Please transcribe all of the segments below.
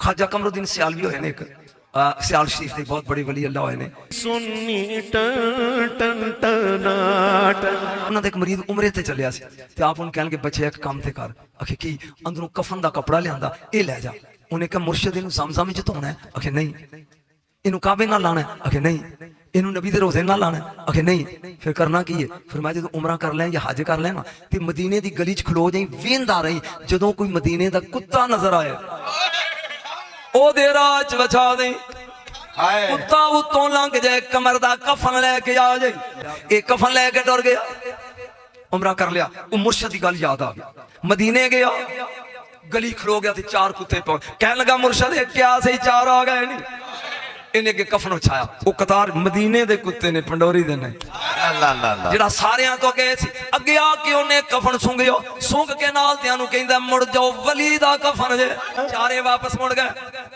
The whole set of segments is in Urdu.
خواجہ قمرالدین سیالوی ہوئے نے ایک سیال شریف نے بہت بڑے ولی اللہ ہوئے نے سنی ٹن ٹن ٹناٹ انہوں نے ایک مریض عمرے تے چلیا سی تے آپ ان کہنے کہ بچے ایک کام تے کر اکھے کی اندروں کفن دا کپڑا لے آندا اے لے جا انہیں کہا مرشد انہوں زمزم وچ دھونا ہے اکھے نہیں انہوں کعبے نہ لانا ہے اکھے نہیں انہوں نبی دے روزے نہ لانا ہے اکھے نہیں پھر کرنا کی ہے فرمایا جدوں عمرہ کر لیں یا حج کر لیں نا تے مدینے دی گلی وچ کھلو جائیں ویندا رہی جدوں کوئی مدینے دا کتا نظر آئے او دے راہ وچ بچا دیں کتا اتوں لنگ جائے کمر دا کفن لے کے آ جائے ایک کفن لے کے ڈر گیا عمرہ کر لیا وہ مرشد دی گل یاد آ گیا مدینے گیا گلی کھلو گیا تھی چار کتے پہ کہنے لگا مرشد کیا سے چار آ گئے نہیں انہیں کے کفن اچھایا وہ قطار مدینے دے کتے نے پنڈوری دے نہیں جڑا سارے ہاں تو گئے سی اگے آ کے انہیں کفن سونگیو سونگ کے نال دیانو کہیں دے مڑ جاؤ ولی دا کفن جے چارے واپس مڑ گئے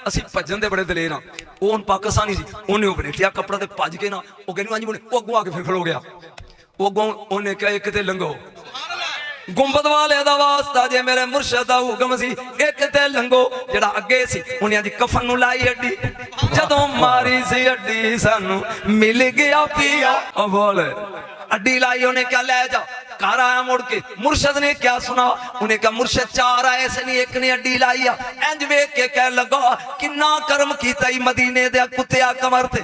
اسی پجن دے بڑے دلیر ہاں وہ ان پاکستانی سی انہیں اوپر لیا کپڑا دے پاج کے نا وہ کہنی وانجی بڑے وہ اگو آ کے پھر کھلو گیا وہ اگو انہیں کہا ایک تے لنگو گنبد والے دا واسطہ جے میرے مرشد دا حکم سی ایک تے لنگو جڑا اگے سی انہیں دی کفن نو لائی اڈی جدوں ماری سی اڈی سانو مل گیا پیا او بولے اڈی لائی انہیں کیا لے جا کار آیا مڑ کے مرشد نے کیا سنا انہیں کہا مرشد چار آئے سے نہیں ایک نے اڈی لائی انج بیک کے کہہ لگا کنا کرم کیتا ہی مدینے دے کتیا کمر تے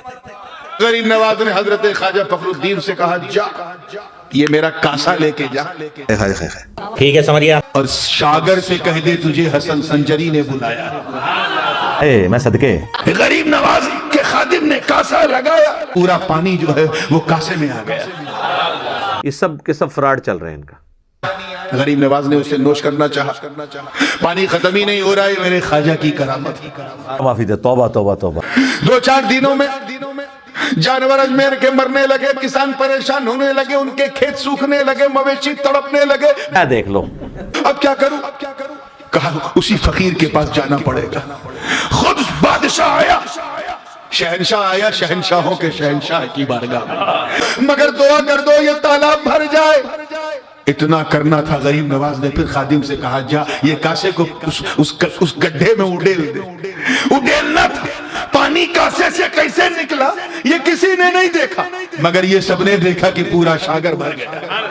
غریب نواز نے حضرت خواجہ فخرالدین سے کہا جا یہ میرا کاسا لے کے جا ٹھیک ہے سمجھیا اور شاگر سے کہہ دے تجھے حسن سنجری نے بلایا میں صدقے غریب نواز کے خادم نے کاسا لگایا پورا پانی جو ہے وہ کاسے میں آ گیا یہ سب کے سب فراڈ چل رہے ہیں ان کا غریب نواز نے اسے نوش کرنا چاہا پانی ختم ہی نہیں ہو رہا ہے میرے خواجہ کی کرامت معافی دے توبہ توبہ توبہ 2-4 دنوں میں جانور اجمیر کے مرنے لگے کسان پریشان ہونے لگے ان کے کھیت سوکھنے لگے مویشی تڑپنے لگے دیکھ لو اب کیا کروں کہا اسی فقیر کے پاس جانا پڑے گا خود بادشاہ آیا شہنشاہ آیا شہنشاہوں کے شہنشاہ کی بارگاہ مگر دعا کر دو یہ تالاب بھر جائے اتنا کرنا تھا غریب نواز نے پھر خادم سے کہا جا یہ کاسے کو اس گڈھے میں اڈیل دے اڈیلنا تھا پانی کاسے سے کیسے نکلا یہ کسی نے نہیں دیکھا مگر یہ سب نے دیکھا کہ پورا شاگر بھر گیا